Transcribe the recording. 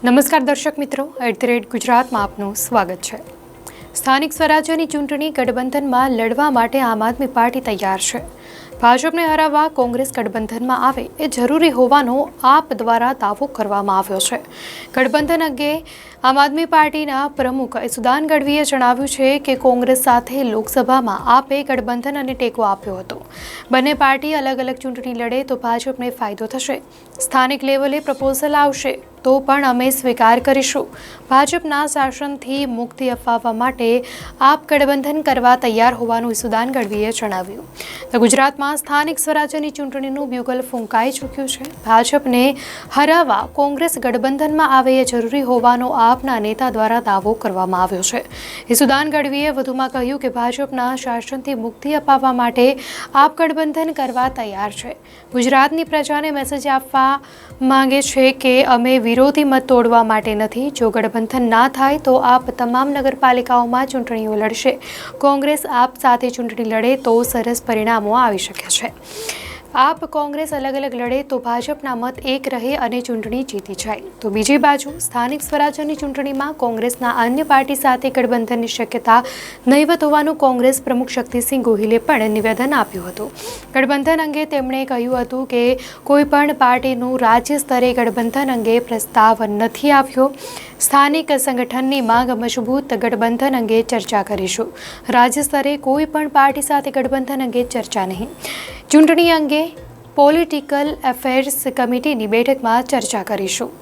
નમસ્કાર દર્શક મિત્રો, @ગુજરાતમાં આપનું સ્વાગત છે। સ્થાનિક સ્વરાજ્યની ચૂંટણી ગઠબંધનમાં લડવા માટે આમ આદમી પાર્ટી તૈયાર છે। ભાજપને હરાવવા કોંગ્રેસ ગઠબંધનમાં આવે એ જરૂરી હોવાનો આપ દ્વારા દાવો કરવામાં આવ્યો છે। ગઠબંધન અંગે આમ આદમી પાર્ટીના પ્રમુખ સુદાન ગઢવીએ જણાવ્યું છે કે કોંગ્રેસ સાથે લોકસભામાં આપે ગઠબંધન અને ટેકો આપ્યો હતો। બંને પાર્ટી અલગ અલગ ચૂંટણી લડે તો ભાજપને ફાયદો થશે। સ્થાનિક લેવલે પ્રપોઝલ આવશે તો પણ અમે સ્વીકાર કરીશું। ભાજપના શાસનથી મુક્તિ અપાવવા માટે આપ ગઠબંધન કરવા તૈયાર હોવાનું સુદાન ગઢવીએ જણાવ્યું। તો ગુજરાતમાં સ્થાનિક સ્વરાજ્યની ચૂંટણીનું બ્યુગલ ફૂંકાઈ ચૂક્યું છે। ભાજપને હરાવવા કોંગ્રેસ ગઠબંધનમાં આવે એ જરૂરી હોવાનો આપના નેતા દ્વારા દાવો કરવામાં આવ્યો છે। સુદાન ગઢવીએ વધુમાં કહ્યું કે ભાજપના શાસનથી મુક્તિ અપાવવા માટે આપ ગઠબંધન કરવા તૈયાર છે। ગુજરાતની પ્રજાને મેસેજ આપવા માંગે છે કે અમે વિરોધી મત તોડવા માટે નથી। જો ગઠબંધન ના થાય તો આપ તમામ નગરપાલિકાઓમાં ચૂંટણીઓ લડશે। કોંગ્રેસ આપ સાથે ચૂંટણી લડે તો સરસ પરિણામો આવી શકે છે। આપ કોંગ્રેસ અલગ અલગ લડે તો ભાજપના મત એક રહે અને ચૂંટણી જીતી જાય। તો બીજી બાજુ સ્થાનિક સ્વરાજ્યની ચૂંટણીમાં કોંગ્રેસના અન્ય પાર્ટી સાથે ગઠબંધનની શક્યતા નહીવત હોવાનું કોંગ્રેસ પ્રમુખ શક્તિસિંહ ગોહિલે પણ નિવેદન આપ્યું હતું। ગઠબંધન અંગે તેમણે કહ્યું હતું કે કોઈ પણ પાર્ટીનું રાજ્ય સ્તરે ગઠબંધન અંગે પ્રસ્તાવ નથી આવ્યો। સ્થાનિક સંગઠનની માંગ મજબૂત ગઠબંધન અંગે ચર્ચા કરીશું। રાજ્ય સ્તરે કોઈ પણ પાર્ટી સાથે ગઠબંધન અંગે ચર્ચા નહીં। ચૂંટણી અંગે પોલિટિકલ અફેર્સ કમિટીની બેઠકમાં ચર્ચા કરીશું।